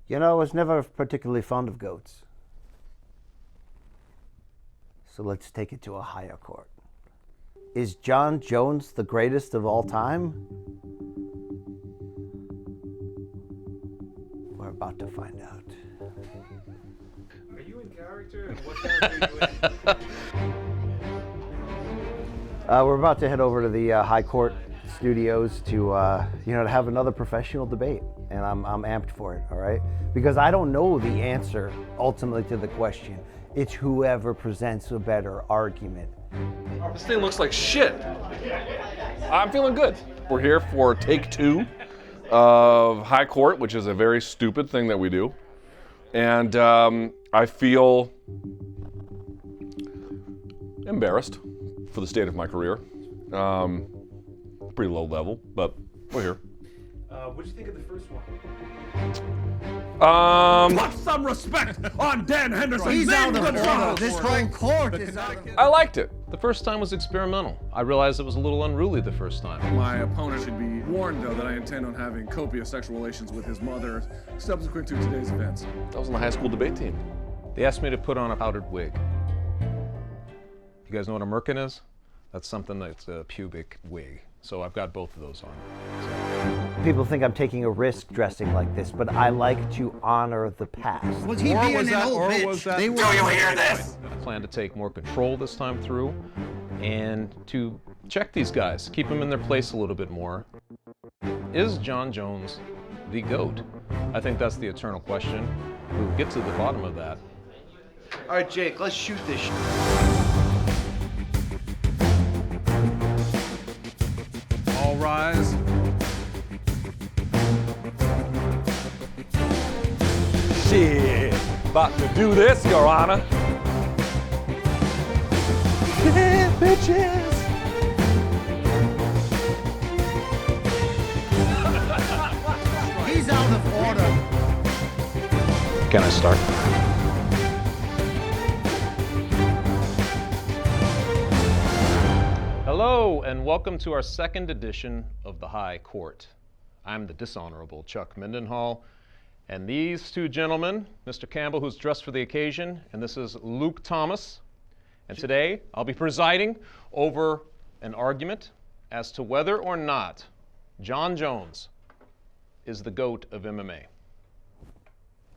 You know, I was never particularly fond of goats. So let's take it to a higher court. Is Jon Jones the greatest of all time? We're about to find out. Are you in character? And what character are you in? We're about to head over to the High Court studios to have another professional debate, and I'm amped for it. All right, because I don't know the answer ultimately to the question. It's whoever presents a better argument. This thing looks like shit. I'm feeling good. We're here for take 2 of High Court, which is a very stupid thing that we do, and I feel embarrassed for the state of my career. Pretty low level, but we're here. What'd you think of the first one? Put some respect on Dan Henderson. He's out of order. This whole court is out of order. I liked it. The first time was experimental. I realized it was a little unruly the first time. My opponent should be warned, though, that I intend on having copious sexual relations with his mother subsequent to today's events. I was on the high school debate team. They asked me to put on a powdered wig. You guys know what a merkin is? That's something that's a pubic wig. So I've got both of those on. People think I'm taking a risk dressing like this, but I like to honor the past. Was he being an old bitch? They were. Do you hear this? I plan to take more control this time through and to check these guys, keep them in their place a little bit more. Is Jon Jones the GOAT? I think that's the eternal question. We'll get to the bottom of that. All right, Jake, let's shoot this shit. All rise. Shit, about to do this, Your Honor. Yeah, bitches. He's out of order. Can I start? Hello, and welcome to our second edition of the High Court. I'm the dishonorable Chuck Mindenhall, and these two gentlemen, Mr. Campbell, who's dressed for the occasion, and this is Luke Thomas. And today, I'll be presiding over an argument as to whether or not Jon Jones is the GOAT of MMA.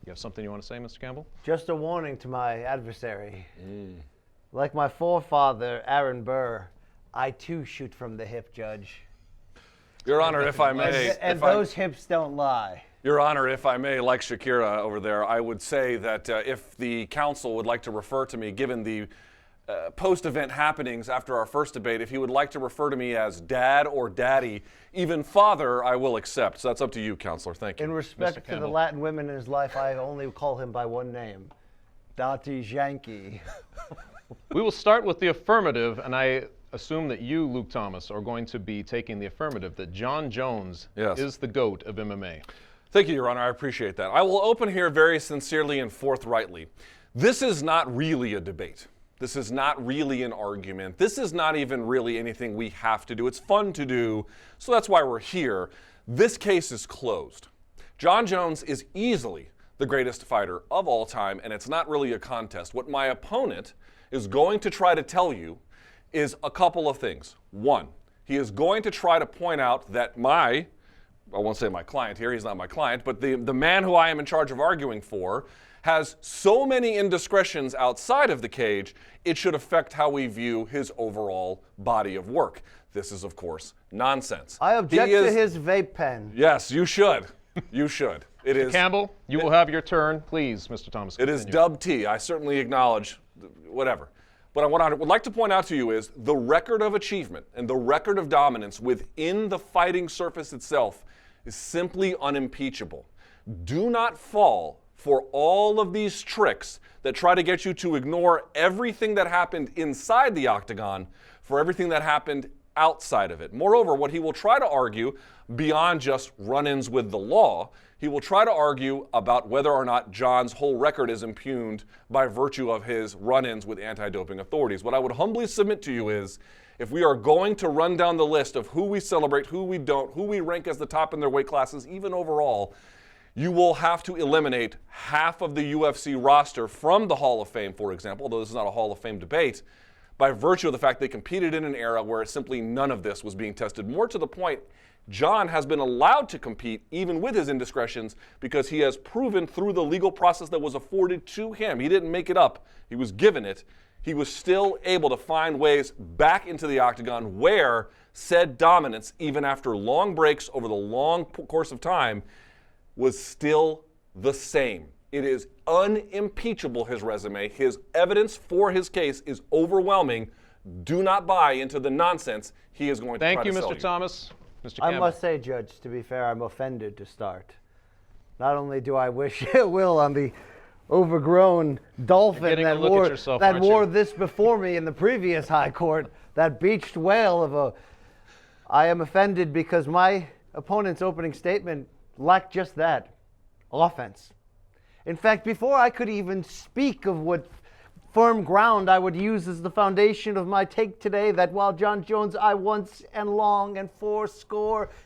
You have something you want to say, Mr. Campbell? Just a warning to my adversary. Like my forefather, Aaron Burr, I too shoot from the hip, Judge. Your Honor, if I may. And those hips don't lie. Your Honor, if I may, like Shakira over there, I would say that if the counsel would like to refer to me, given the post-event happenings after our first debate, if he would like to refer to me as Dad or Daddy, even Father, I will accept. So that's up to you, Counselor. Thank you. In respect to the Latin women in his life, I only call him by one name, Dati Yankee. We will start with the affirmative, and I assume that you, Luke Thomas, are going to be taking the affirmative that Jon Jones is the GOAT of MMA. Thank you, Your Honor. I appreciate that. I will open here very sincerely and forthrightly. This is not really a debate. This is not really an argument. This is not even really anything we have to do. It's fun to do, so that's why we're here. This case is closed. Jon Jones is easily the greatest fighter of all time, and it's not really a contest. What my opponent is going to try to tell you is a couple of things. One, he is going to try to point out that I won't say my client here, he's not my client, but the man who I am in charge of arguing for has so many indiscretions outside of the cage, it should affect how we view his overall body of work. This is, of course, nonsense. I object to his vape pen. Yes, you should. You should. It is Campbell, you will have your turn. Please, Mr. Thomas. It is dub T. I certainly acknowledge whatever. But what I would like to point out to you is the record of achievement and the record of dominance within the fighting surface itself is simply unimpeachable. Do not fall for all of these tricks that try to get you to ignore everything that happened inside the octagon for everything that happened outside of it. Moreover, what he will try to argue beyond just run-ins with the law, he will try to argue about whether or not Jon's whole record is impugned by virtue of his run-ins with anti-doping authorities. What I would humbly submit to you is, if we are going to run down the list of who we celebrate, who we don't, who we rank as the top in their weight classes, even overall, You will have to eliminate half of the UFC roster from the Hall of Fame, for example, although this is not a Hall of Fame debate, by virtue of the fact they competed in an era where simply none of this was being tested. More to the point, Jon has been allowed to compete even with his indiscretions because he has proven through the legal process that was afforded to him. He didn't make it up. He was given it. He was still able to find ways back into the octagon where said dominance, even after long breaks over the long course of time, was still the same. It is unimpeachable, his resume. His evidence for his case is overwhelming. Do not buy into the nonsense he is going to try to sell you. Thank you, Mr. Thomas. Mr. I Campbell. must say, Judge, to be fair, I'm offended to start. Not only do I wish Will on the overgrown dolphin that wore this before me in the previous high court, that beached whale of a... I am offended because my opponent's opening statement lacked just that, offense. In fact, before I could even speak of what firm ground I would use as the foundation of my take today, that while Jon Jones I once and long and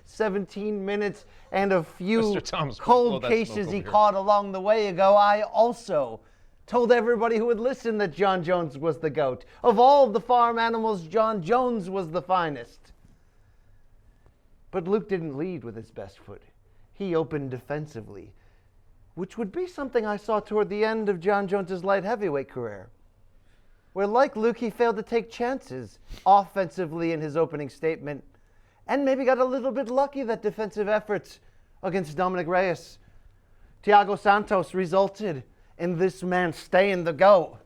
17 minutes and a few cold cases he caught along the way ago, I also told everybody who would listen that Jon Jones was the GOAT. Of all the farm animals, Jon Jones was the finest. But Luke didn't lead with his best foot. He opened defensively, which would be something I saw toward the end of Jon Jones's light heavyweight career, where, like Luke, he failed to take chances offensively in his opening statement, and maybe got a little bit lucky that defensive efforts against Dominic Reyes, Thiago Santos resulted in this man staying the go.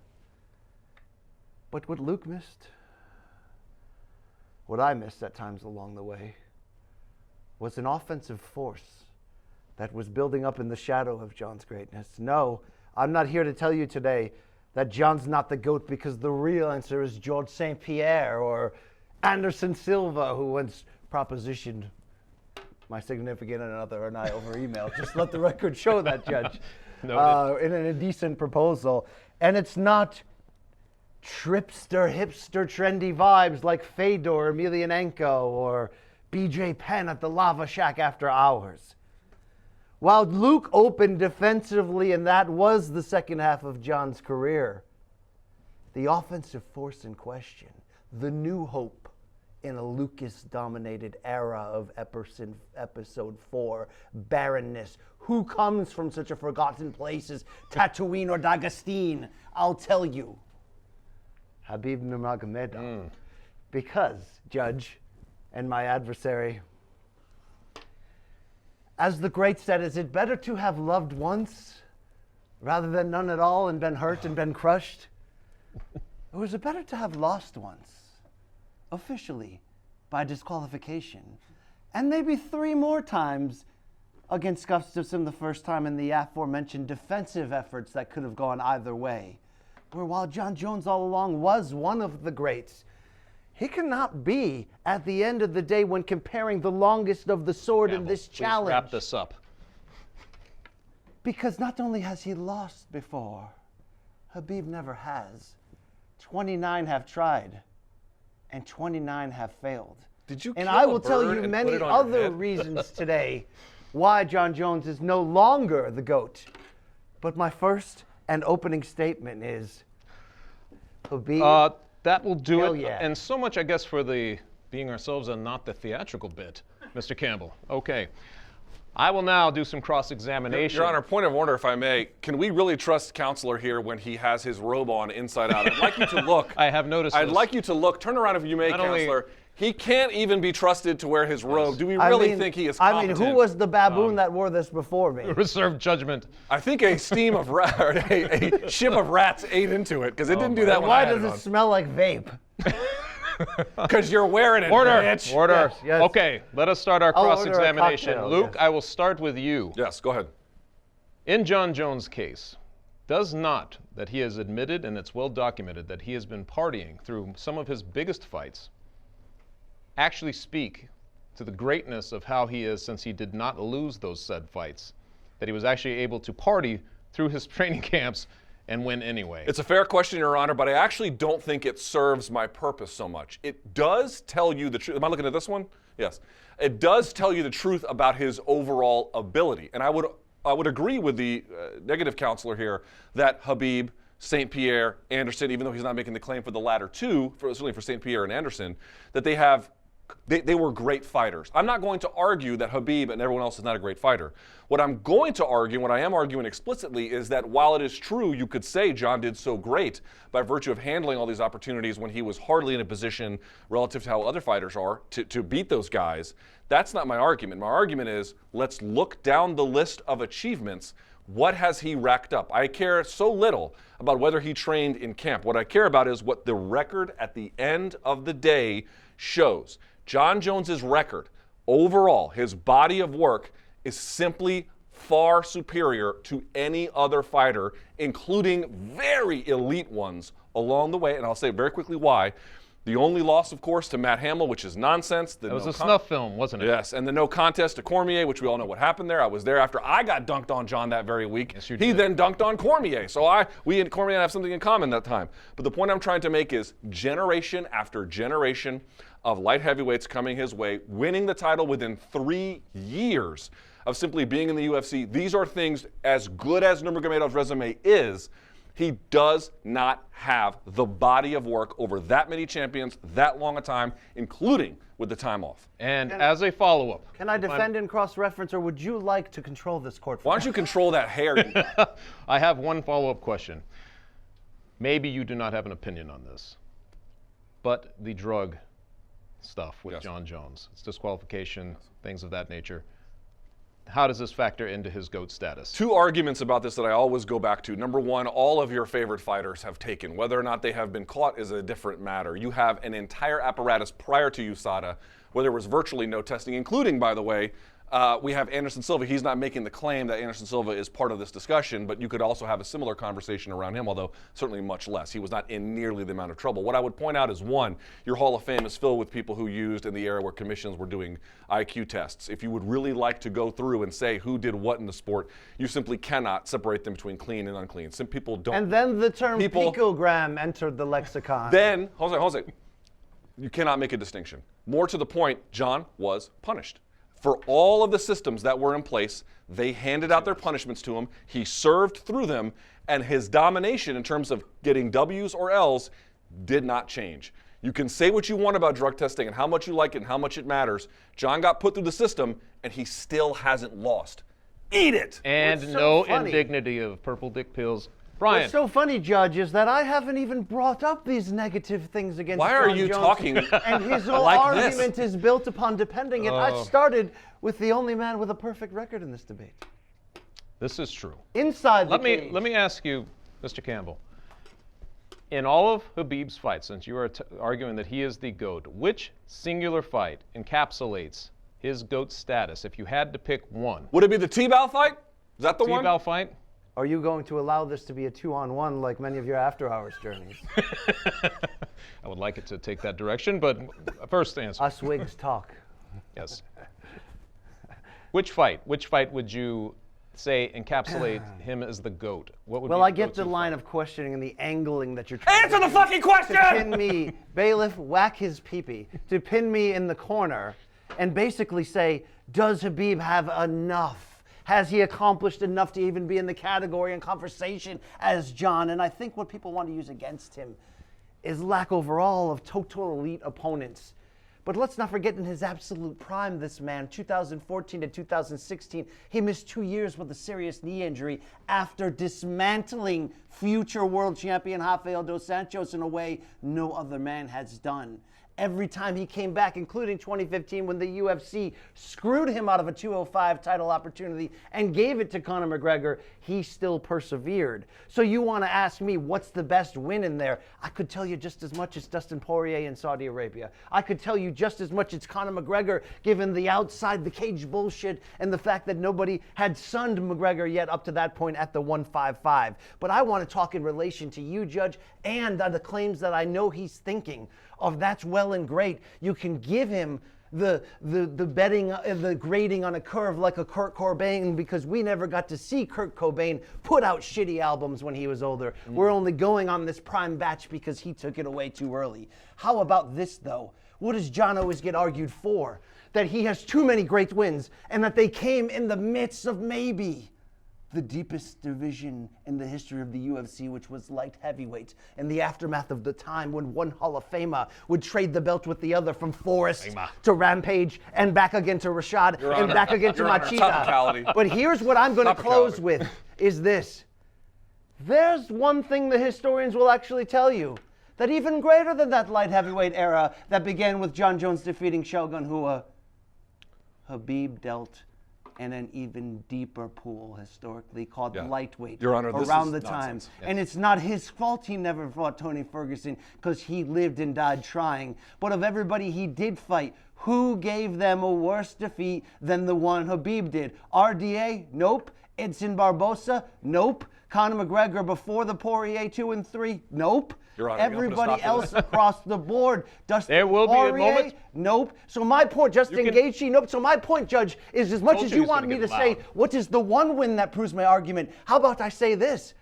But what Luke missed, what I missed at times along the way, was an offensive force that was building up in the shadow of Jon's greatness. No, I'm not here to tell you today that Jon's not the GOAT, because the real answer is George St-Pierre or Anderson Silva, who once propositioned my significant other and I over email. Just let the record show that, Judge, in an indecent proposal. And it's not tripster, hipster, trendy vibes like Fedor Emelianenko or BJ Penn at the Lava Shack after hours. While Luke opened defensively, and that was the second half of Jon's career, the offensive force in question, the new hope in a Lucas-dominated era of Episode 4, barrenness. Who comes from such a forgotten place as Tatooine or Dagestine? I'll tell you. Khabib Nurmagomedov. Because, Judge, and my adversary, as the great said, is it better to have loved once rather than none at all and been hurt and been crushed? Or is it better to have lost once, officially, by disqualification, and maybe 3 more times against Gustafsson the first time in the aforementioned defensive efforts that could have gone either way? Where while Jon Jones all along was one of the greats, he cannot be, at the end of the day, when comparing the longest of the sword in this challenge. Wrap this up. Because not only has he lost before, Khabib never has. 29 have tried, and 29 have failed. Did you? And I will tell you many other reasons today why Jon Jones is no longer the GOAT. But my first and opening statement is Khabib. That will do it. Yeah. And so much, I guess, for the being ourselves and not the theatrical bit, Mr. Campbell. Okay. I will now do some cross-examination. Your Honor, point of order, if I may. Can we really trust Counselor here when he has his robe on inside out? I'd like you to look. I have noticed I'd like you to look. Turn around if you may, Counselor. He can't even be trusted to wear his robe. Do we really think he is competent? Who was the baboon that wore this before me? Reserve judgment. I think a ship of rats ate into it, because it didn't do that. Why does it smell like vape? Because you're wearing it, Order. bitch. Order. Yes. Okay, let us start our cross-examination. Cocktail, Luke, yes. I will start with you. Yes, go ahead. In Jon Jones' case, does not that he has admitted, and it's well documented, that he has been partying through some of his biggest fights, actually speak to the greatness of how he is, since he did not lose those said fights, that he was actually able to party through his training camps and win anyway? It's a fair question, Your Honor, but I actually don't think it serves my purpose so much. It does tell you the truth. Am I looking at this one? Yes. It does tell you the truth about his overall ability. And I would I would agree with the negative counselor here that Khabib, St-Pierre, Anderson, even though he's not making the claim for the latter two, certainly for St-Pierre and Anderson, that they were great fighters. I'm not going to argue that Khabib and everyone else is not a great fighter. What I'm going to argue, what I am arguing explicitly, is that while it is true you could say Jon did so great by virtue of handling all these opportunities when he was hardly in a position relative to how other fighters are to beat those guys, that's not my argument. My argument is, let's look down the list of achievements. What has he racked up? I care so little about whether he trained in camp. What I care about is what the record at the end of the day shows. Jon Jones's record, overall, his body of work is simply far superior to any other fighter, including very elite ones along the way. And I'll say very quickly why. The only loss, of course, to Matt Hamill, which is nonsense. That was a snuff film, wasn't it? Yes, and the no contest to Cormier, which we all know what happened there. I was there after I got dunked on Jon that very week. Yes, you he did. then dunked on Cormier. So we and Cormier have something in common that time. But the point I'm trying to make is generation after generation of light heavyweights coming his way, winning the title within 3 years of simply being in the UFC. These are things, as good as Nurmagomedov's resume is, he does not have the body of work over that many champions, that long a time, including with the time off. And as a follow-up. Can I defend and cross-reference, or would you like to control this court? Why don't you control that hair? I have one follow-up question. Maybe you do not have an opinion on this, but the drug stuff with Jon Jones, it's disqualification, things of that nature. How does this factor into his GOAT status? Two arguments about this that I always go back to. Number one, all of your favorite fighters have taken. Whether or not they have been caught is a different matter. You have an entire apparatus prior to USADA where there was virtually no testing, including, by the way, we have Anderson Silva. He's not making the claim that Anderson Silva is part of this discussion, but you could also have a similar conversation around him, although certainly much less. He was not in nearly the amount of trouble. What I would point out is, one, your Hall of Fame is filled with people who used in the era where commissions were doing IQ tests. If you would really like to go through and say who did what in the sport, you simply cannot separate them between clean and unclean. Some people don't. And then the term picogram entered the lexicon. Then, Jose, you cannot make a distinction. More to the point, Jon was punished. For all of the systems that were in place, they handed out their punishments to him. He served through them, and his domination in terms of getting W's or L's did not change. You can say what you want about drug testing and how much you like it and how much it matters. Jon got put through the system, and he still hasn't lost. Eat it! And no indignity of purple dick pills. Brian. What's so funny, Judge, is that I haven't even brought up these negative things against Why are Jon you Jones, talking and his whole like argument this? is built upon depending. And I started with the only man with a perfect record in this debate. This is true. Inside the Let cage. me ask you, Mr. Campbell. In all of Khabib's fights, since you are arguing that he is the GOAT, which singular fight encapsulates his GOAT status if you had to pick one? Would it be the T-Bow fight? Is that the one? T-Bow fight? Are you going to allow this to be a 2-on-1 like many of your after-hours journeys? I would like it to take that direction, but first answer. Us wigs talk. Yes. Which fight would you say encapsulate him as the GOAT? What would Well, be I the get go-to the line fight? of questioning and the angling that you're trying Answer to the do fucking question! to pin me, bailiff, whack his pee-pee, to pin me in the corner and basically say, does Khabib have enough? Has he accomplished enough to even be in the category and conversation as Jon? And I think what people want to use against him is lack overall of total elite opponents. But let's not forget, in his absolute prime, this man, 2014 to 2016, he missed 2 years with a serious knee injury after dismantling future world champion Rafael dos Santos in a way no other man has done. Every time he came back, including 2015 when the UFC screwed him out of a 205 title opportunity and gave it to Conor McGregor, he still persevered. So you want to ask me what's the best win in there? I could tell you just as much as Dustin Poirier in Saudi Arabia. I could tell you just as much as Conor McGregor, given the outside the cage bullshit and the fact that nobody had sunned McGregor yet up to that point at the 155. But I want to talk in relation to you, Judge, and the claims that I know he's thinking of. That's well and great. You can give him the betting, the grading on a curve like a Kurt Cobain, because we never got to see Kurt Cobain put out shitty albums when he was older. We're only going on this prime batch because he took it away too early. How about this, though? What does Jon always get argued for? That he has too many great wins and that they came in the midst of maybe. the deepest division in the history of the UFC, which was light heavyweight, in the aftermath of the time when one Hall of Famer would trade the belt with the other from Forrest to Rampage and back again to Rashad and back again to Machida. But here's what I'm going to close with, is this. There's one thing the historians will actually tell you, that even greater than that light heavyweight era that began with Jon Jones defeating Shogun Rua, Khabib dealt in an even deeper pool historically called lightweight. Your Honor, around this the is time. nonsense. And it's not his fault he never fought Tony Ferguson, because he lived and died trying. But of everybody he did fight, who gave them a worse defeat than the one Khabib did? RDA? Nope. Edson Barbosa? Nope. Conor McGregor before the Poirier 2 and 3? Nope. Your Honor, everybody else across the board. Dustin There will Poirier? be a moment. Nope. So my point, Justin Gaethje? Nope. So my point, Judge, is as much Told as you you he's want gonna me to get say, loud. what is the one win that proves my argument? How about I say this?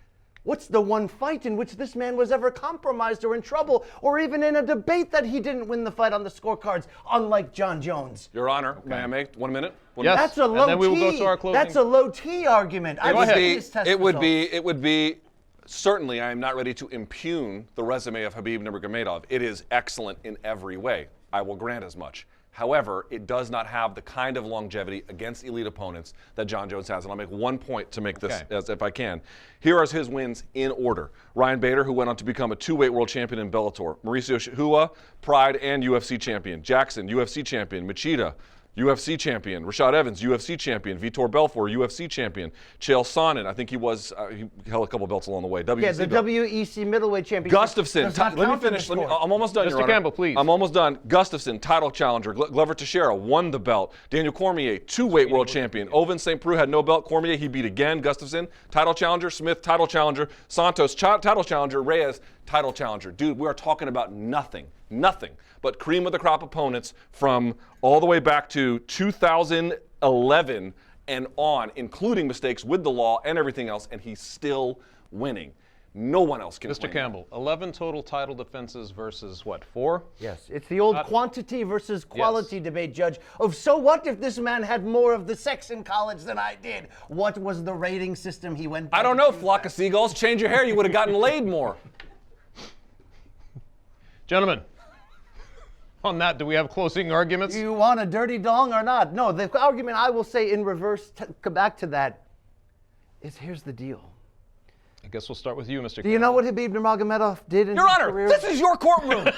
What's the one fight in which this man was ever compromised or in trouble, or even in a debate that he didn't win the fight on the scorecards, unlike Jon Jones? Your Honor, may I make 1 minute? Yes. That's a And low then we will go T. to our closing. That's a low T argument. I It will would see be, his test it would results. be, it would be, certainly I am not ready to impugn the resume of Khabib Nurmagomedov. It is excellent in every way. I will grant as much. However, it does not have the kind of longevity against elite opponents that Jon Jones has. And I'll make 1 point to make this, as if I can. Here are his wins in order. Ryan Bader, who went on to become a 2-weight world champion in Bellator. Mauricio Rua, Pride and UFC champion. Jackson, UFC champion. Machida, UFC champion. Rashad Evans, UFC champion. Vitor Belfort, UFC champion. Chael Sonnen, I think he was, he held a couple belts along the way. Yeah, the belt. WEC middleweight champion. Gustafson, let me finish. I'm almost done, Your Mr. Honor. Campbell, please. I'm almost done. Gustafson, title challenger. Glover Teixeira won the belt. Daniel Cormier, 2-weight world champion. Ovin St. Preux had no belt. Cormier, he beat again. Gustafson, title challenger. Smith, title challenger. Santos, title challenger. Reyes, title challenger. Dude, we are talking about nothing but cream of the crop opponents from all the way back to 2011 and on, including mistakes with the law and everything else, and he's still winning. No one else can win. Mr. Campbell, 11 total title defenses versus what, 4? Yes, it's the old quantity versus quality debate, Judge, of so what if this man had more of the sex in college than I did? What was the rating system he went by? I don't know, flock of seagulls. Change your hair, you would have gotten laid more. Gentlemen, on that, do we have closing arguments? Do you want a dirty dong or not? No, the argument I will say in reverse, come back to that, is here's the deal. I guess we'll start with you, Mr. Campbell. Do you know what Khabib Nurmagomedov did in Your his Honor, career? this is your courtroom.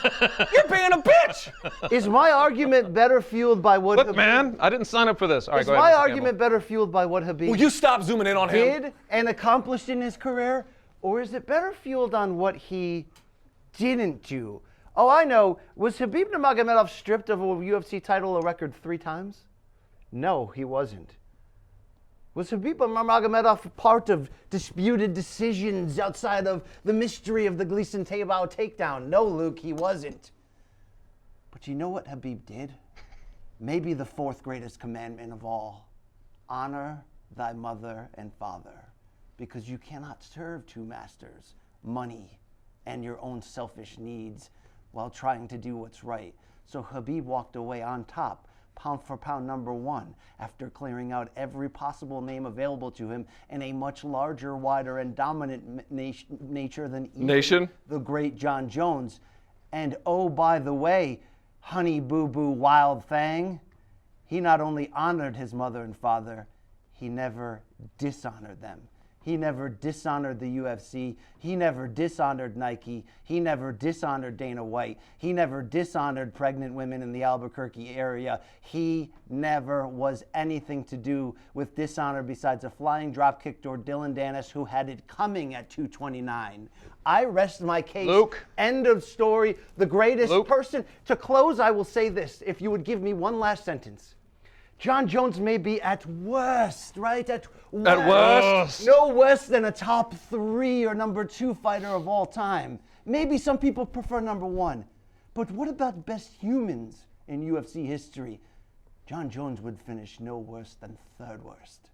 You're being a bitch. Is my argument better fueled by what Look, Khabib... man, I didn't sign up for this. All right, Is go ahead, my Mr. argument Campbell. better fueled by what Khabib Will you stop zooming in on him? did and accomplished in his career? Or is it better fueled on what he didn't do? Oh, I know. Was Khabib Nurmagomedov stripped of a UFC title a record 3 times? No, he wasn't. Was Khabib Nurmagomedov part of disputed decisions outside of the mystery of the Gleason Tibau takedown? No, Luke, he wasn't. But you know what Khabib did? Maybe the 4th greatest commandment of all. Honor thy mother and father, because you cannot serve 2 masters, money and your own selfish needs, while trying to do what's right. So Khabib walked away on top, pound for pound #1, after clearing out every possible name available to him in a much larger, wider, and dominant nature than even the great Jon Jones. And oh, by the way, Honey Boo Boo Wild Thang, he not only honored his mother and father, he never dishonored them. He never dishonored the UFC. He never dishonored Nike. He never dishonored Dana White. He never dishonored pregnant women in the Albuquerque area. He never was anything to do with dishonor besides a flying dropkick toward Dylan Dennis, who had it coming at 229. I rest my case. Luke. End of story. The greatest person. To close, I will say this. If you would give me one last sentence. Jon Jones may be at worst, right? At worst. No worse than a top 3 or #2 fighter of all time. Maybe some people prefer #1. But what about best humans in UFC history? Jon Jones would finish no worse than 3rd worst.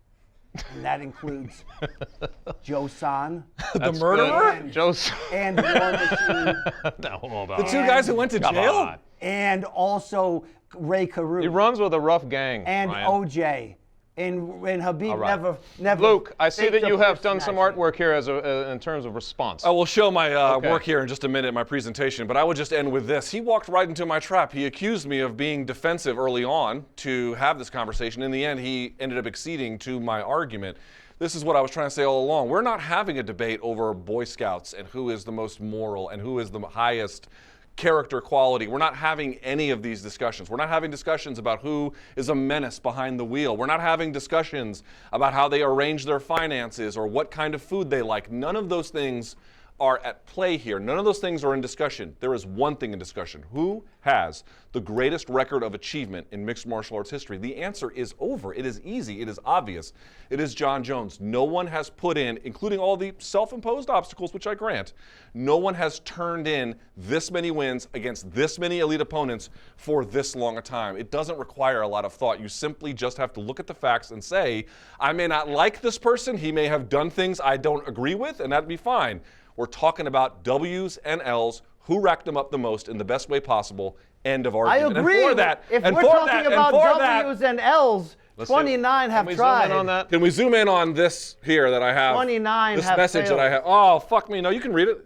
And that includes Joe San, The murderer? and War Machine, Now, hold on. The 2 guys who went to jail? and also Ray Carew. He runs with a rough gang, and Ryan. OJ. And Khabib All right. never. Luke, I see faked that a you have person done some action. artwork here in terms of response. I will show my Okay. work here in just a minute, my presentation, but I would just end with this. He walked right into my trap. He accused me of being defensive early on to have this conversation. In the end, he ended up acceding to my argument. This is what I was trying to say all along. We're not having a debate over Boy Scouts and who is the most moral and who is the highest character quality. We're not having any of these discussions. We're not having discussions about who is a menace behind the wheel. We're not having discussions about how they arrange their finances or what kind of food they like. None of those things are at play here. None of those things are in discussion. There is one thing in discussion. Who has the greatest record of achievement in mixed martial arts history? The answer is over. It is easy. It is obvious. It is Jon Jones. No one has put in, including all the self-imposed obstacles, which I grant, no one has turned in this many wins against this many elite opponents for this long a time. It doesn't require a lot of thought. You simply just have to look at the facts and say, I may not like this person. He may have done things I don't agree with, and that'd be fine. We're talking about W's and L's, who racked them up the most in the best way possible. End of I argument. agree. And for that, if and we're for talking that, about and for that, W's and L's, Let's see. 29 have Can we tried. zoom in on that? can we zoom in on this here that I have? 29 this have message failed. that I have. Oh, fuck me. No, you can read it.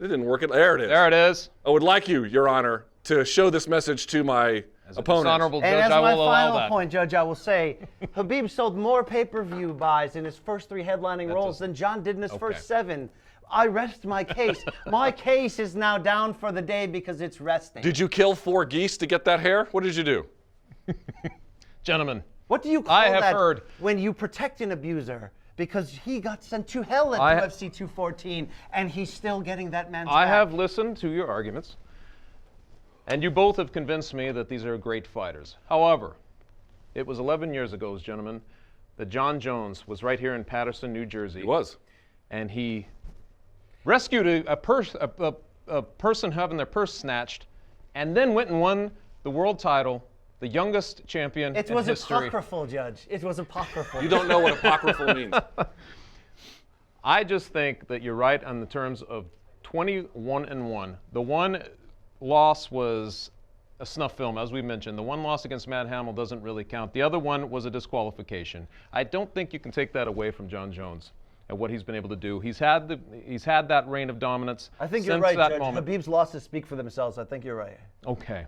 It didn't work. There it is. There it is. I would like you, Your Honor, to show this message to my As a opponent. dishonorable And judge, as I my will allow final that. point, Judge, I will say, Khabib sold more pay-per-view buys in his first 3 headlining roles than Jon did in his first 7. I rest my case. My case is now down for the day because it's resting. Did you kill 4 geese to get that hair? What did you do? Gentlemen, What do you call I have that heard- when you protect an abuser? Because he got sent to hell at UFC 214, and he's still getting that man's I back. have listened to your arguments, and you both have convinced me that these are great fighters. However, it was 11 years ago, gentlemen, that Jon Jones was right here in Paterson, New Jersey. He was. And he rescued a person having their purse snatched, and then went and won the world title, the youngest champion It in was history. apocryphal, Judge. It was apocryphal. You don't know what apocryphal means. I just think that you're right on the terms of 21-1. The one loss was a snuff film, as we mentioned. The one loss against Matt Hamill doesn't really count. The other one was a disqualification. I don't think you can take that away from Jon Jones and what he's been able to do. He's had that reign of dominance. I think you're since right, that Judge. moment. Khabib's losses speak for themselves. I think you're right. Okay.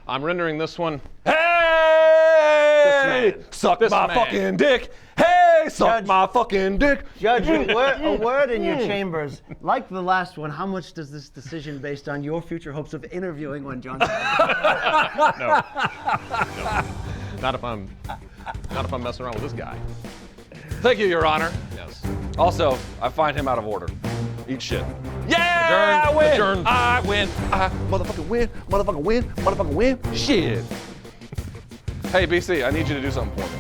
I'm rendering this one. Hey! man. Suck This my man. fucking dick! Hey! Suck Judge. my fucking dick! Judge, a word in your chambers. Like the last one, how much does this decision based on your future hopes of interviewing one, Jon? No. Not if I'm messing around with this guy. Thank you, Your Honor. Yes. Also, I find him out of order. Eat shit. Yeah! Adjourned. I win! Adjourned. I win! I motherfucking win! Motherfucking win! Motherfucking win! Shit! Hey, BC, I need you to do something for me.